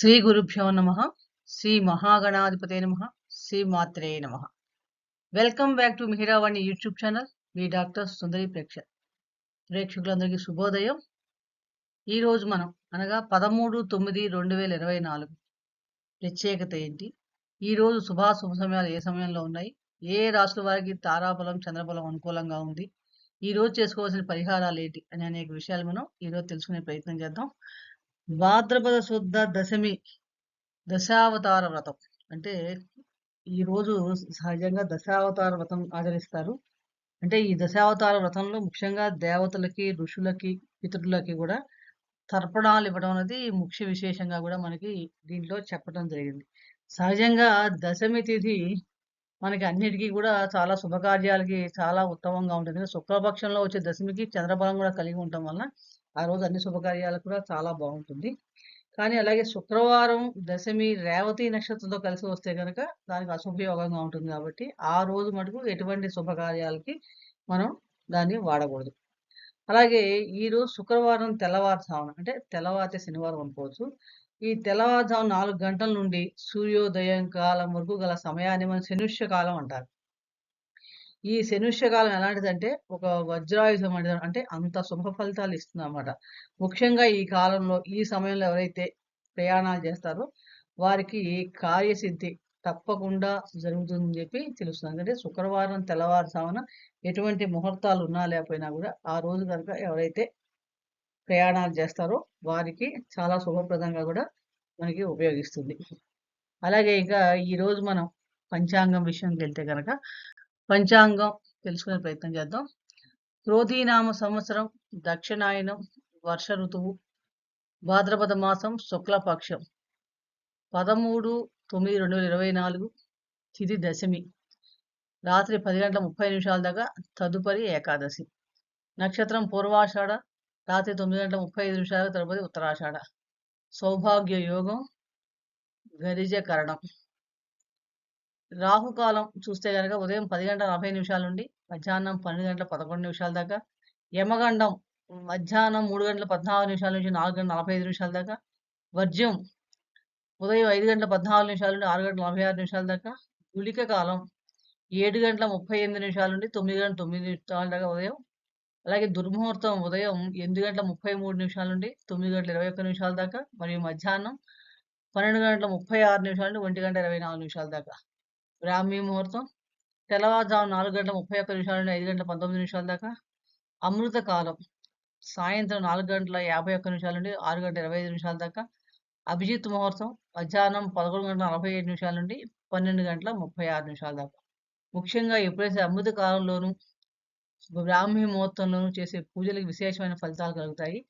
శ్రీ గురుభ్యో నమ. శ్రీ మహాగణాధిపతే నమ. శ్రీ మాత్రే నమ. Welcome back to Mihiravani YouTube channel. మీ డాక్టర్ సుందరి ప్రేక్షకులందరికీ శుభోదయం. ఈరోజు మనం అనగా 13/9/2024 ప్రత్యేకత ఏంటి, ఈరోజు శుభ సమయాలు ఏ సమయంలో ఉన్నాయి, ఏ రాశుల వారికి తారాబలం చంద్రబలం అనుకూలంగా ఉంది, ఈరోజు చేసుకోవాల్సిన పరిహారాలు ఏంటి అని అనేక విషయాలు మనం ఈరోజు తెలుసుకునే ప్రయత్నం చేద్దాం. భాద్రపద శుద్ధ దశమి దశావతార వ్రతం అంటే ఈరోజు సహజంగా దశావతార వ్రతం ఆచరిస్తారు. అంటే ఈ దశావతార వ్రతంలో ముఖ్యంగా దేవతలకి, ఋషులకి, పితృలకి కూడా తర్పణాలు ఇవ్వడం అనేది ముఖ్య విశేషంగా కూడా మనకి దీంట్లో చెప్పడం జరిగింది. సహజంగా దశమి తిథి మనకి అన్నిటికీ కూడా చాలా శుభకార్యాలకి చాలా ఉత్తమంగా ఉంటుంది. శుక్లపక్షంలో వచ్చే దశమికి చంద్రబలం కూడా కలిగి ఉండటం వలన ఆ రోజు అన్ని శుభకార్యాలకు కూడా చాలా బాగుంటుంది. కానీ అలాగే శుక్రవారం దశమి రేవతి నక్షత్రంతో కలిసి వస్తే కనుక దానికి అశుభయోగంగా ఉంటుంది. కాబట్టి ఆ రోజు మటుకు ఎటువంటి శుభకార్యాలకి మనం దాన్ని వాడకూడదు. అలాగే ఈరోజు శుక్రవారం తెల్లవారుజామున అంటే తెల్లవారితే శనివారం అనుకోవచ్చు. ఈ తెల్లవారుజాము 4 గంటల నుండి సూర్యోదయం కాలం వరకు గల సమయాన్ని మనం శనుష్య కాలం అంటారు. ఈ శనుష్య కాలం ఎలాంటిదంటే ఒక వజ్రాయుధం అంటే అంత శుభ ఫలితాలు ఇస్తుందన్నమాట. ముఖ్యంగా ఈ కాలంలో ఈ సమయంలో ఎవరైతే ప్రయాణాలు చేస్తారో వారికి కార్యసిద్ధి తప్పకుండా జరుగుతుందని చెప్పి తెలుస్తుంది. అంటే శుక్రవారం తెల్లవారుజామున ఎటువంటి ముహూర్తాలు ఉన్నా లేకపోయినా కూడా ఆ రోజు కనుక ఎవరైతే ప్రయాణాలు చేస్తారో వారికి చాలా శుభప్రదంగా కూడా మనకి ఉపయోగిస్తుంది. అలాగే ఇంకా ఈరోజు మనం పంచాంగం విషయంకి వెళ్తే కనుక పంచాంగం తెలుసుకునే ప్రయత్నం చేద్దాం. క్రోధీనామ సంవత్సరం దక్షిణాయనం వర్ష ఋతువు భాద్రపద మాసం శుక్లపక్షం 13/9/2024 తిథి దశమి రాత్రి 10:30 దాకా తదుపరి ఏకాదశి. నక్షత్రం పూర్వాషాఢ రాత్రి 9:35 తదుపరి ఉత్తరాషాఢ. సౌభాగ్య యోగం గరిజ కరణం. రాహుకాలం చూస్తే కనుక ఉదయం 10:40 నుండి మధ్యాహ్నం 12:11 దాకా. యమగండం మధ్యాహ్నం 3:14 నుంచి 4:45 దాకా. వర్జ్యం ఉదయం 5:14 నుండి 6:46 దాకా. గుళిక కాలం 7:38 నుండి 9:09 దాకా ఉదయం. అలాగే దుర్ముహూర్తం ఉదయం 8:33 నుండి 9:21 దాకా మరియు మధ్యాహ్నం 12:36 నుండి 1:24 దాకా. బ్రాహ్మీ ముహూర్తం తెల్లవారుజాము 4:31 నుండి 5:19 దాకా. అమృత కాలం సాయంత్రం 4:51 నుండి 6:25 దాకా. అభిజిత్ ముహూర్తం మధ్యాహ్నం 11:47 నుండి 12:36 దాకా. ముఖ్యంగా ఎప్పుడైతే అమృత కాలంలోనూ బ్రాహ్మీ ముహూర్తంలోనూ చేసే పూజలకు విశేషమైన ఫలితాలు కలుగుతాయి.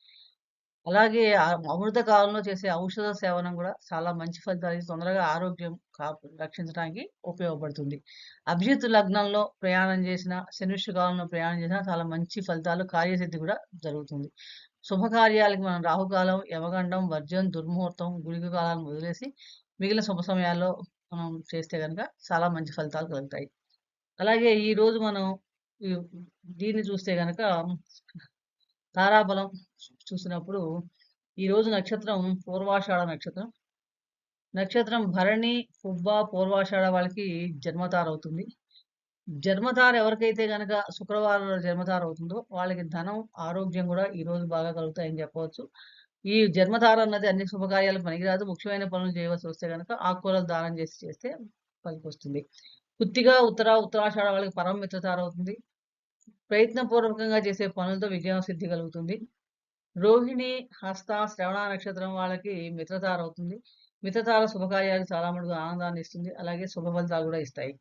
అలాగే అమృత కాలంలో చేసే ఔషధ సేవనం కూడా చాలా మంచి ఫలితాలు తొందరగా ఆరోగ్యం రక్షించడానికి ఉపయోగపడుతుంది. అభిజిత్ లగ్నంలో ప్రయాణం చేసిన, శనిష్య కాలంలో ప్రయాణం చేసినా చాలా మంచి ఫలితాలు, కార్యసిద్ధి కూడా జరుగుతుంది. శుభకార్యాలకి మనం రాహుకాలం, యమగండం, వర్జ్యం, దుర్ముహూర్తం, గుళిక కాలాలను వదిలేసి మిగిలిన శుభ సమయాల్లో మనం చేస్తే కనుక చాలా మంచి ఫలితాలు కలుగుతాయి. అలాగే ఈరోజు మనం దీన్ని చూస్తే కనుక తారాబలం చూసినప్పుడు ఈరోజు నక్షత్రం పూర్వాషాఢ నక్షత్రం. నక్షత్రం భరణి, పుబ్బ, పూర్వాషాఢ వాళ్ళకి జన్మతార అవుతుంది. జన్మతార ఎవరికైతే గనక శుక్రవారం జన్మతార అవుతుందో వాళ్ళకి ధనం, ఆరోగ్యం కూడా ఈరోజు బాగా కలుగుతాయని చెప్పవచ్చు. ఈ జన్మతార అన్నది అన్ని శుభకార్యాలకు పనికిరాదు. ముఖ్యమైన పనులు చేయవలసి వస్తే గనక ఆకుకూరలు దానం చేస్తే పనికొస్తుంది. కృత్తిక, ఉత్తరాషాఢ వాళ్ళకి పరమ మిత్రతార అవుతుంది. ప్రయత్నపూర్వకంగా చేసే పనులతో విజయం సిద్ధి కలుగుతుంది. రోహిణి, హస్త, శ్రవణ నక్షత్రం వాళ్ళకి మిత్రతార అవుతుంది. మిత్రతార శుభకార్యాలు చాలా మటుకు ఆనందాన్ని ఇస్తుంది. అలాగే శుభ ఫలితాలు కూడా ఇస్తాయి.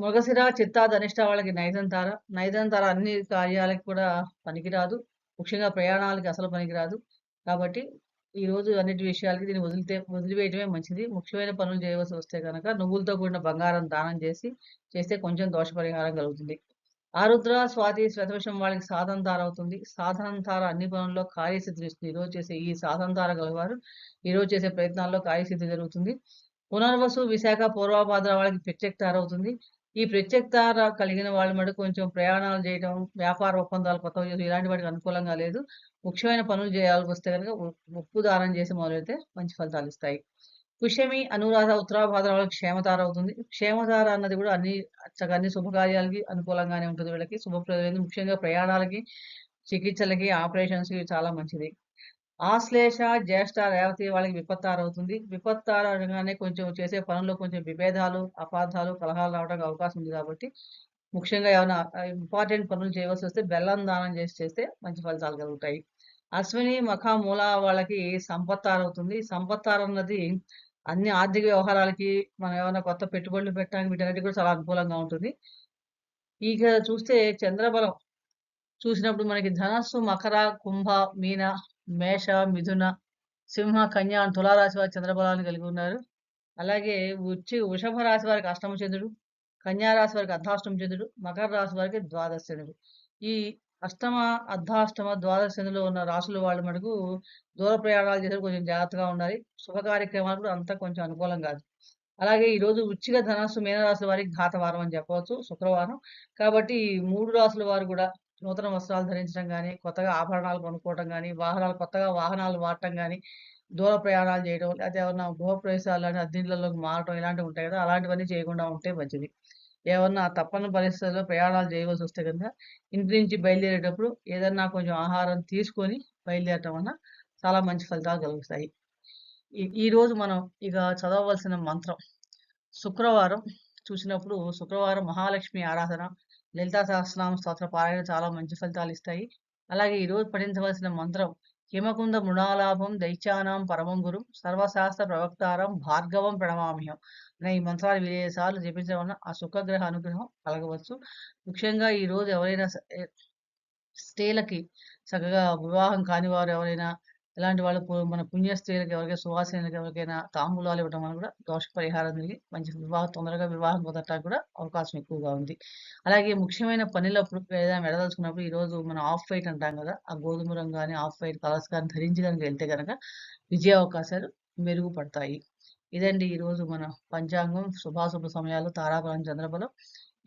మృగశిర, చిత్త, ధనిష్ట వాళ్ళకి నైదంతార. నైదంతార అన్ని కార్యాలకు కూడా పనికిరాదు. ముఖ్యంగా ప్రయాణాలకి అసలు పనికిరాదు. కాబట్టి ఈరోజు అన్నిటి విషయాలకి దీన్ని వదిలివేయటమే మంచిది. ముఖ్యమైన పనులు చేయవలసి వస్తే కనుక నువ్వులతో కూడిన బంగారం దానం చేస్తే కొంచెం దోష పరిహారం కలుగుతుంది. ఆరుద్ర, స్వాతి, శతవిషం వాళ్ళకి సాధనతార అవుతుంది. సాధనతార అన్ని పనుల్లో కార్యసిద్ధి ఇస్తుంది. ఈరోజు చేసే ఈ సాధనతార గలవారు ఈరోజు చేసే ప్రయత్నాల్లో కార్యసిద్ధి జరుగుతుంది. పునర్వసు, విశాఖ, పూర్వభాద్ర వాళ్ళకి ప్రత్యక్ష తార అవుతుంది. ఈ ప్రత్యక్ష తార కలిగిన వాళ్ళు మటుకు కొంచెం ప్రయాణాలు చేయటం, వ్యాపార ఒప్పందాలు కొత్తవి చేయడం ఇలాంటి వాటికి అనుకూలంగా లేదు. ముఖ్యమైన పనులు చేయాల్సొస్తే గనుక ఉప్పు దానం చేసి మొదలెడితే మంచి ఫలితాలిస్తాయి. పుష్యమి, అనురాధ, ఉత్తరాభాద్ర వాళ్ళకి క్షేమతార అవుతుంది. క్షేమతార అన్నది కూడా అన్ని శుభకార్యాలకి అనుకూలంగానే ఉంటుంది వీళ్ళకి. శుభప్రదమైనది. ముఖ్యంగా ప్రయాణాలకి, చికిత్సలకి, ఆపరేషన్స్‌కి చాలా మంచిది. ఆశ్లేష, జ్యేష్ఠ, రేవతి వాళ్ళకి విపత్తార అవుతుంది. విపత్తార అనగానే కొంచెం చేసే పనుల్లో కొంచెం విభేదాలు, అపార్థాలు, కలహాలు రావడానికి అవకాశం ఉంది కాబట్టి, ముఖ్యంగా ఏమైనా ఇంపార్టెంట్ పనులు చేయవలసొస్తే బెల్లం దానం చేస్తే మంచి ఫలితాలు కలుగుతాయి. అశ్విని, మఖ, మూల వాళ్ళకి సంపత్తార అవుతుంది. సంపత్తార అన్నది అన్ని ఆర్థిక వ్యవహారాలకి, మనం ఏమైనా కొత్త పెట్టుబడులు పెట్టడానికి వీటన్నిటికి కూడా చాలా అనుకూలంగా ఉంటుంది. ఇక చూస్తే చంద్రబలం చూసినప్పుడు మనకి ధనస్సు, మకర, కుంభ, మీన, మేష, మిథున, సింహ, కన్య అని తులారాశి వారు చంద్రబలాన్ని కలిగి ఉన్నారు. అలాగే వృషభ రాశి వారికి అష్టమ చంద్రుడు, కన్యా రాశి వారికి అర్ధాష్టమ చంద్రుడు, మకర రాశి వారికి ద్వాదశ చంద్రుడు. ఈ అష్టమ, అర్ధాష్టమ, ద్వాదశ చంద్రులో ఉన్న రాశుల వాళ్ళు మటుకు దూర ప్రయాణాలు చేసేటప్పుడు కొంచెం జాగ్రత్తగా ఉండాలి. శుభ కార్యక్రమాలు కూడా అంతా కొంచెం అనుకూలం కాదు. అలాగే ఈరోజు వృశ్చిక, ధనస్సు, మీనరాశి వారికి ఘాతవారం అని చెప్పవచ్చు. శుక్రవారం. కాబట్టి ఈ 3 రాసుల వారు కూడా నూతన వస్త్రాలు ధరించడం గాని, కొత్తగా ఆభరణాలు కొనుక్కోవటం గాని, కొత్తగా వాహనాలు వాడటం గాని, దూర ప్రయాణాలు చేయడం, లేతే ఏమన్నా గృహప్రవేశాలని అద్దింట్లలోకి మారటం ఇలాంటివి ఉంటాయి కదా! అలాంటివన్నీ చేయకుండా ఉంటే మంచిది. ఏమన్నా తప్పని పరిస్థితుల్లో ప్రయాణాలు చేయవలసొస్తే గనుక ఇంటి నుంచి బయలుదేరేటప్పుడు ఏదన్నా కొంచెం ఆహారం తీసుకొని బయలుదేరటం వలన చాలా మంచి ఫలితాలు కలుగుతాయి. ఈరోజు మనం ఇక చదవవలసిన మంత్రం శుక్రవారం చూసినప్పుడు శుక్రవారం మహాలక్ష్మి ఆరాధన, లలితా సహస్రనామ స్తోత్ర పారాయణ చాలా మంచి ఫలితాలిస్తాయి. అలాగే ఈరోజు పఠించవలసిన మంత్రం హిమకుంద మృణాలాభం దైత్యానాం పరమం గురుం సర్వశాస్త్ర ప్రవక్తారం భార్గవం ప్రణమామ్యహం అనే ఈ మంత్రాలు 1000 సార్లు జపించడం వలన ఆ శుక్రగ్రహ అనుగ్రహం కలగవచ్చు. ముఖ్యంగా ఈరోజు ఎవరైనా స్త్రీలకి చక్కగా వివాహం కాని వారు ఎవరైనా ఇలాంటి వాళ్ళు మన పుణ్య స్త్రీలకి ఎవరికైనా సువాసినులకి ఎవరికైనా తాంబూలాలు ఇవ్వడం వల్ల కూడా దోష పరిహారం జరిగి మంచి తొందరగా వివాహం కుదరటానికి కూడా అవకాశం ఎక్కువగా ఉంది. అలాగే ముఖ్యమైన పనులప్పుడు ఏదైనా వెళ్ళదలుచుకున్నప్పుడు ఈరోజు మనం ఆఫ్ వైట్ అంటాం కదా! ఆ గోధుమ రంగు గాని, ఆఫ్ వైట్ కలర్స్ గాని ధరించి గనుక వెళ్తే గనక విజయ అవకాశాలు మెరుగుపడతాయి. ఇదండి ఈరోజు మన పంచాంగం, శుభాశుభ సమయాలు, తారాబలం, చంద్రబలం.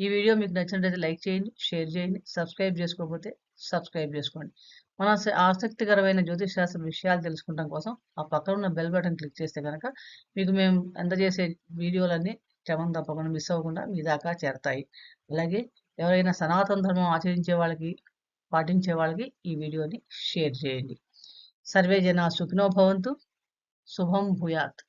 ఈ వీడియో మీకు నచ్చినట్లయితే లైక్ చేయండి, షేర్ చేయండి. సబ్స్క్రైబ్ చేసుకోకపోతే సబ్స్క్రైబ్ చేసుకోండి. మన ఆసక్తికరమైన జ్యోతిష్ శాస్త్ర విషయాలు తెలుసుకోవడం కోసం ఆ పక్కన ఉన్న బెల్ బటన్ క్లిక్ చేస్తే గనక మీకు మేము అందజేసే వీడియోలన్నీ క్రమం తప్పకుండా మిస్ అవ్వకుండా మీ దాకా చేరతాయి. అలాగే ఎవరైనా సనాతన ధర్మం ఆచరించే వాళ్ళకి, పాటించే వాళ్ళకి ఈ వీడియోని షేర్ చేయండి. సర్వే జనా సుఖినో భవంతు. శుభం భూయాత్.